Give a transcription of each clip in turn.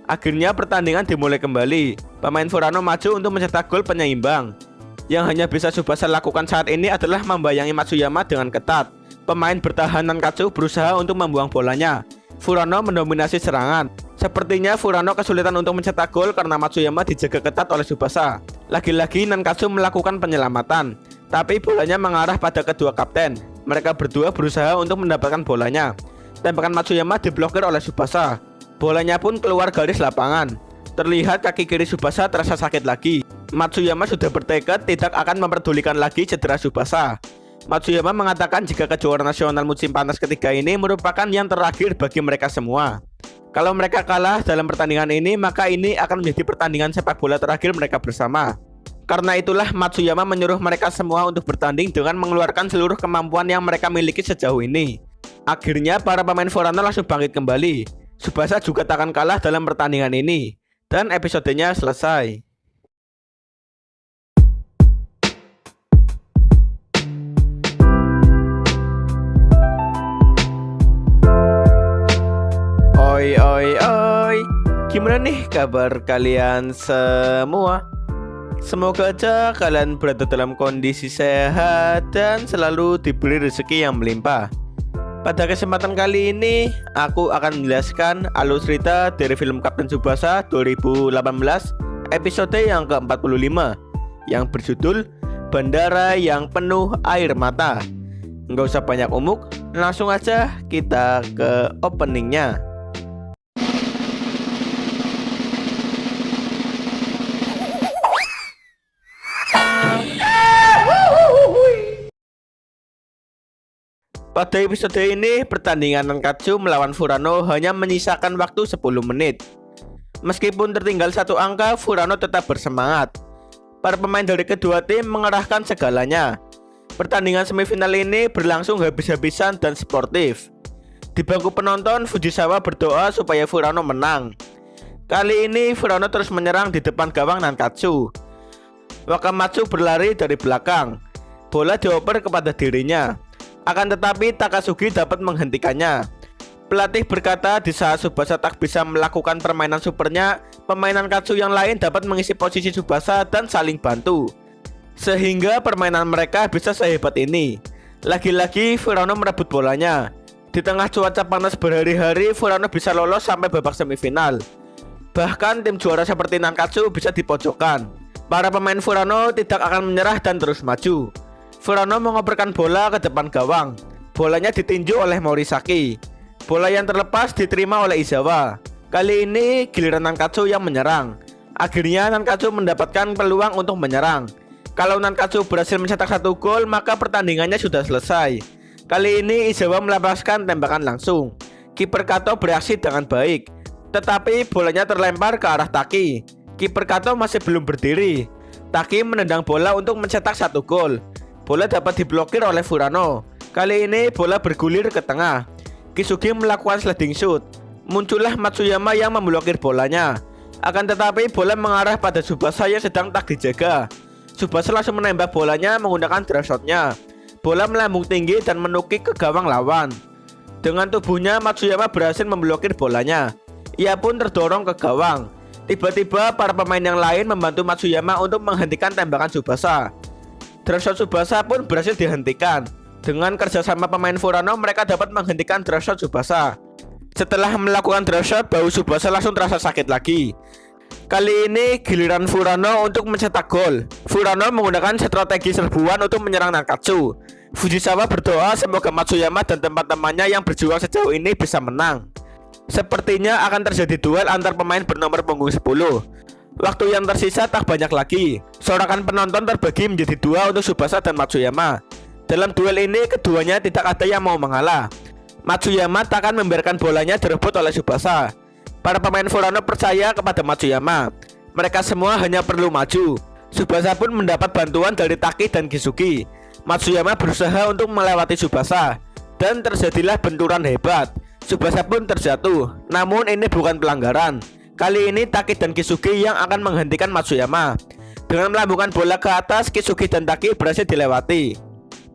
Akhirnya pertandingan dimulai kembali. Pemain Furano maju untuk mencetak gol penyeimbang. Yang hanya bisa Tsubasa lakukan saat ini adalah membayangi Matsuyama dengan ketat. Pemain bertahan Nankatsu berusaha untuk membuang bolanya. Furano mendominasi serangan. Sepertinya Furano kesulitan untuk mencetak gol karena Matsuyama dijaga ketat oleh Tsubasa. Lagi-lagi Nankatsu melakukan penyelamatan, tapi bolanya mengarah pada kedua kapten. Mereka berdua berusaha untuk mendapatkan bolanya. Tembakan Matsuyama diblokir oleh Tsubasa. Bolanya pun keluar garis lapangan. Terlihat kaki kiri Tsubasa terasa sakit lagi. Matsuyama sudah bertekad tidak akan memperdulikan lagi cedera Tsubasa. Matsuyama mengatakan jika kejuaraan nasional musim panas ketiga ini merupakan yang terakhir bagi mereka semua. Kalau mereka kalah dalam pertandingan ini, maka ini akan menjadi pertandingan sepak bola terakhir mereka bersama. Karena itulah Matsuyama menyuruh mereka semua untuk bertanding dengan mengeluarkan seluruh kemampuan yang mereka miliki sejauh ini. Akhirnya para pemain Furano langsung bangkit kembali. Tsubasa juga tak akan kalah dalam pertandingan ini. Dan episodenya selesai. Oi oi oi, gimana nih kabar kalian semua? Semoga aja kalian berada dalam kondisi sehat dan selalu diberi rezeki yang melimpah. Pada kesempatan kali ini, aku akan menjelaskan alur cerita dari film Kapten Tsubasa 2018 episode yang ke-45 yang berjudul Bandara yang Penuh Air Mata. Nggak usah banyak umuk, langsung aja kita ke openingnya. Pada episode ini, pertandingan Nankatsu melawan Furano hanya menyisakan waktu 10 menit. Meskipun tertinggal satu angka, Furano tetap bersemangat. Para pemain dari kedua tim mengerahkan segalanya. Pertandingan semifinal ini berlangsung habis-habisan dan sportif. Di bangku penonton, Fujisawa berdoa supaya Furano menang. Kali ini, Furano terus menyerang di depan gawang Nankatsu. Wakamatsu berlari dari belakang. Bola dioper kepada dirinya. Akan tetapi Takasugi dapat menghentikannya. Pelatih berkata di saat Tsubasa tak bisa melakukan permainan supernya, pemain Nankatsu yang lain dapat mengisi posisi Tsubasa dan saling bantu, sehingga permainan mereka bisa sehebat ini. Lagi-lagi Furano merebut bolanya. Di tengah cuaca panas berhari-hari, Furano bisa lolos sampai babak semifinal. Bahkan tim juara seperti Nankatsu bisa dipojokkan. Para pemain Furano tidak akan menyerah dan terus maju. Furano mengoperkan bola ke depan gawang. Bolanya ditinju oleh Morisaki. Bola yang terlepas diterima oleh Izawa. Kali ini giliran Nankatsu yang menyerang. Akhirnya Nankatsu mendapatkan peluang untuk menyerang. Kalau Nankatsu berhasil mencetak satu gol, maka pertandingannya sudah selesai. Kali ini Izawa melepaskan tembakan langsung. Kiper Kato bereaksi dengan baik, tetapi bolanya terlempar ke arah Taki. Kiper Kato masih belum berdiri. Taki menendang bola untuk mencetak satu gol. Bola dapat diblokir oleh Furano. Kali ini bola bergulir ke tengah. Kisugi melakukan sliding shoot. Muncullah Matsuyama yang memblokir bolanya. Akan tetapi bola mengarah pada Tsubasa yang sedang tak dijaga. Tsubasa langsung menembak bolanya menggunakan drop shotnya. Bola melambung tinggi dan menukik ke gawang lawan. Dengan tubuhnya Matsuyama berhasil memblokir bolanya. Ia pun terdorong ke gawang. Tiba-tiba para pemain yang lain membantu Matsuyama untuk menghentikan tembakan Tsubasa. Drop shot Tsubasa pun berhasil dihentikan. Dengan kerjasama pemain Furano, mereka dapat menghentikan drop shot Tsubasa. Setelah melakukan drop shot, bahu Tsubasa langsung terasa sakit lagi. Kali ini giliran Furano untuk mencetak gol. Furano menggunakan strategi serbuan untuk menyerang Nankatsu. Fujisawa berdoa semoga Matsuyama dan teman-temannya yang berjuang sejauh ini bisa menang. Sepertinya akan terjadi duel antar pemain bernomor punggung 10. Waktu yang tersisa tak banyak lagi. Sorakan penonton terbagi menjadi dua untuk Tsubasa dan Matsuyama. Dalam duel ini keduanya tidak ada yang mau mengalah. Matsuyama tak akan membiarkan bolanya direbut oleh Tsubasa. Para pemain Furano percaya kepada Matsuyama. Mereka semua hanya perlu maju. Tsubasa pun mendapat bantuan dari Taki dan Kisugi. Matsuyama berusaha untuk melewati Tsubasa dan terjadilah benturan hebat. Tsubasa pun terjatuh. Namun ini bukan pelanggaran. Kali ini Taki dan Kisugi yang akan menghentikan Matsuyama. Dengan melambungkan bola ke atas, Kisugi dan Taki berhasil dilewati.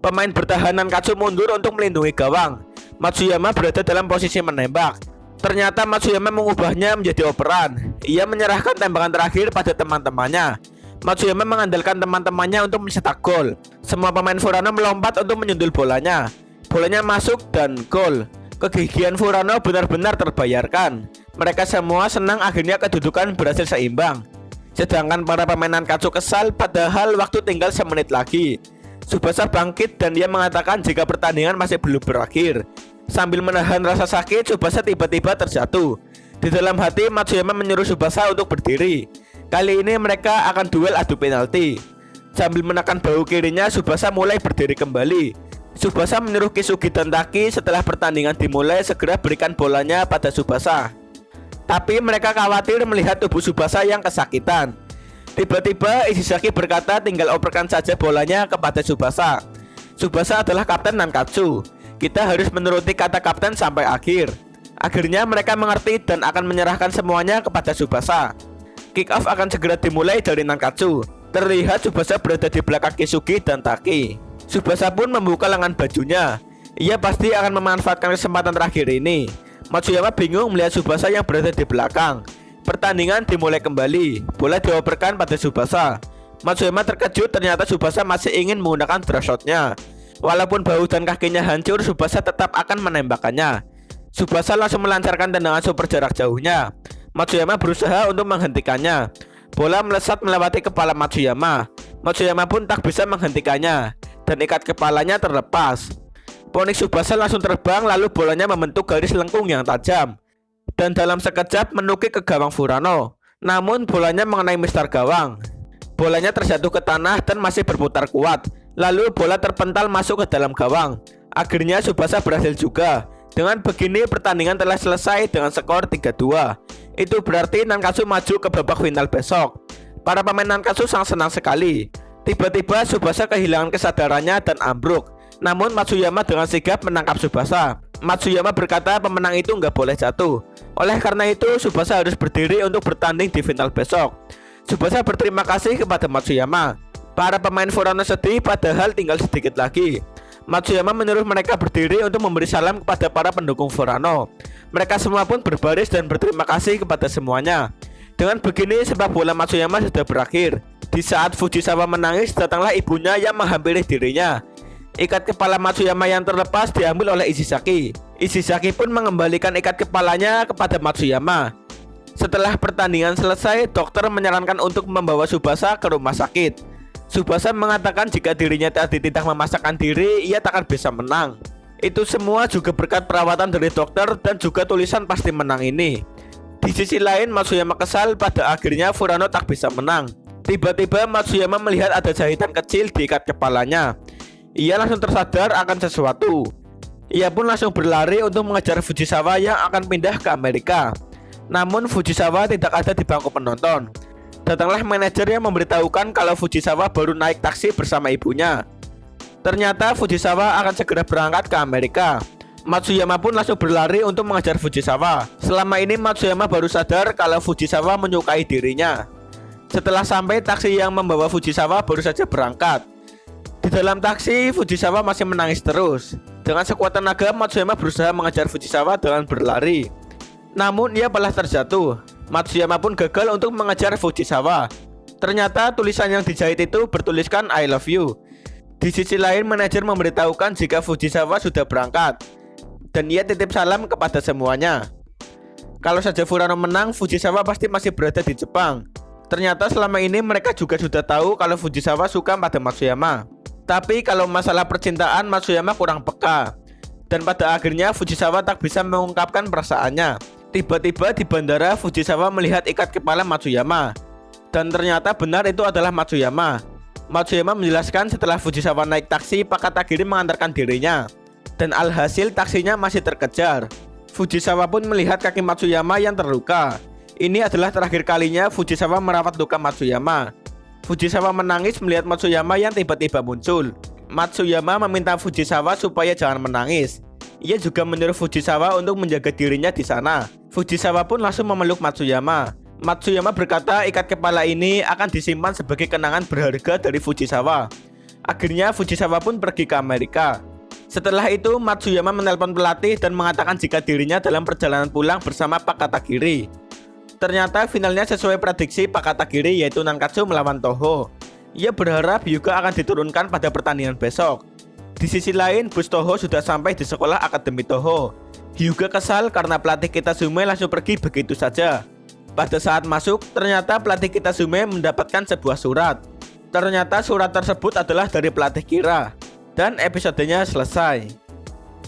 Pemain bertahan Nankatsu mundur untuk melindungi gawang. Matsuyama berada dalam posisi menembak. Ternyata Matsuyama mengubahnya menjadi operan. Ia menyerahkan tembakan terakhir pada teman-temannya. Matsuyama mengandalkan teman-temannya untuk mencetak gol. Semua pemain Furano melompat untuk menyundul bolanya. Bolanya masuk dan gol. Kegigihan Furano benar-benar terbayarkan. Mereka semua senang akhirnya kedudukan berhasil seimbang. Sedangkan para pemain Nankatsu kesal padahal waktu tinggal semenit lagi. Tsubasa bangkit dan dia mengatakan jika pertandingan masih belum berakhir. Sambil menahan rasa sakit, Tsubasa tiba-tiba terjatuh. Di dalam hati, Matsuyama menyuruh Tsubasa untuk berdiri. Kali ini mereka akan duel adu penalti. Sambil menekan bahu kirinya, Tsubasa mulai berdiri kembali. Tsubasa menyuruh Kisugi dan Taki setelah pertandingan dimulai segera berikan bolanya pada Tsubasa. Tapi mereka khawatir melihat tubuh Tsubasa yang kesakitan. Tiba-tiba Ishizaki berkata tinggal operkan saja bolanya kepada Tsubasa. Tsubasa adalah kapten Nankatsu. Kita harus menuruti kata kapten sampai akhir. Akhirnya mereka mengerti dan akan menyerahkan semuanya kepada Tsubasa. Kick off akan segera dimulai dari Nankatsu. Terlihat Tsubasa berada di belakang Kisugi dan Taki. Tsubasa pun membuka lengan bajunya. Ia pasti akan memanfaatkan kesempatan terakhir ini. Matsuyama bingung melihat Tsubasa yang berada di belakang. Pertandingan dimulai kembali. Bola dioperkan pada Tsubasa. Matsuyama terkejut ternyata Tsubasa masih ingin menggunakan draw shot-nya. Walaupun bahu dan kakinya hancur, Tsubasa tetap akan menembakkannya. Tsubasa langsung melancarkan tendangan super jarak jauhnya. Matsuyama berusaha untuk menghentikannya. Bola melesat melewati kepala Matsuyama. Matsuyama pun tak bisa menghentikannya dan ikat kepalanya terlepas. Ponik Tsubasa langsung terbang lalu bolanya membentuk garis lengkung yang tajam dan dalam sekejap menukik ke gawang Furano. Namun bolanya mengenai mistar gawang. Bolanya terjatuh ke tanah dan masih berputar kuat. Lalu bola terpental masuk ke dalam gawang. Akhirnya Tsubasa berhasil juga. Dengan begini pertandingan telah selesai dengan skor 3-2. Itu berarti Nankatsu maju ke babak final besok. Para pemain Nankatsu sangat senang sekali. Tiba-tiba Tsubasa kehilangan kesadarannya dan ambruk. Namun Matsuyama dengan sigap menangkap Tsubasa. Matsuyama berkata pemenang itu nggak boleh jatuh. Oleh karena itu Tsubasa harus berdiri untuk bertanding di final besok. Tsubasa berterima kasih kepada Matsuyama. Para pemain Furano sedih padahal tinggal sedikit lagi. Matsuyama menyuruh mereka berdiri untuk memberi salam kepada para pendukung Furano. Mereka semua pun berbaris dan berterima kasih kepada semuanya. Dengan begini sepak bola Matsuyama sudah berakhir. Di saat Fujisawa menangis, datanglah ibunya yang menghampiri dirinya. Ikat kepala Matsuyama yang terlepas diambil oleh Ishizaki. Ishizaki pun mengembalikan ikat kepalanya kepada Matsuyama. Setelah pertandingan selesai, dokter menyarankan untuk membawa Tsubasa ke rumah sakit. Tsubasa mengatakan jika dirinya tadi tidak memaksakan diri, ia takkan bisa menang. Itu semua juga berkat perawatan dari dokter dan juga tulisan pasti menang ini. Di sisi lain, Matsuyama kesal pada akhirnya Furano tak bisa menang. Tiba-tiba Matsuyama melihat ada jahitan kecil di ikat kepalanya. Ia langsung tersadar akan sesuatu. Ia pun langsung berlari untuk mengejar Fujisawa yang akan pindah ke Amerika. Namun Fujisawa tidak ada di bangku penonton. Datanglah manajer yang memberitahukan kalau Fujisawa baru naik taksi bersama ibunya. Ternyata Fujisawa akan segera berangkat ke Amerika. Matsuyama pun langsung berlari untuk mengejar Fujisawa. Selama ini Matsuyama baru sadar kalau Fujisawa menyukai dirinya. Setelah sampai, taksi yang membawa Fujisawa baru saja berangkat. Di dalam taksi, Fujisawa masih menangis terus. Dengan sekuat tenaga, Matsuyama berusaha mengejar Fujisawa dengan berlari. Namun ia malah terjatuh. Matsuyama pun gagal untuk mengejar Fujisawa. Ternyata tulisan yang dijahit itu bertuliskan I love you. Di sisi lain, manajer memberitahukan jika Fujisawa sudah berangkat. Dan ia titip salam kepada semuanya. Kalau saja Furano menang, Fujisawa pasti masih berada di Jepang. Ternyata selama ini mereka juga sudah tahu kalau Fujisawa suka pada Matsuyama. Tapi kalau masalah percintaan, Matsuyama kurang peka. Dan pada akhirnya Fujisawa tak bisa mengungkapkan perasaannya. Tiba-tiba di bandara, Fujisawa melihat ikat kepala Matsuyama. Dan ternyata benar itu adalah Matsuyama. Matsuyama menjelaskan setelah Fujisawa naik taksi, Pak Katagiri mengantarkan dirinya. Dan alhasil taksinya masih terkejar. Fujisawa pun melihat kaki Matsuyama yang terluka. Ini adalah terakhir kalinya Fujisawa merawat luka Matsuyama. Fujisawa menangis melihat Matsuyama yang tiba-tiba muncul. Matsuyama meminta Fujisawa supaya jangan menangis. Ia juga menyuruh Fujisawa untuk menjaga dirinya di sana. Fujisawa pun langsung memeluk Matsuyama. Matsuyama berkata ikat kepala ini akan disimpan sebagai kenangan berharga dari Fujisawa. Akhirnya Fujisawa pun pergi ke Amerika. Setelah itu, Matsuyama menelpon pelatih dan mengatakan jika dirinya dalam perjalanan pulang bersama Pak Katagiri. Ternyata finalnya sesuai prediksi Pak Katagiri, yaitu Nankatsu melawan Toho. Ia berharap Hyuga akan diturunkan pada pertandingan besok. Di sisi lain, bus Toho sudah sampai di sekolah akademi Toho. Hyuga kesal karena pelatih Kitasume langsung pergi begitu saja. Pada saat masuk, ternyata pelatih Kitasume mendapatkan sebuah surat. Ternyata surat tersebut adalah dari pelatih Kira. Dan episodenya selesai.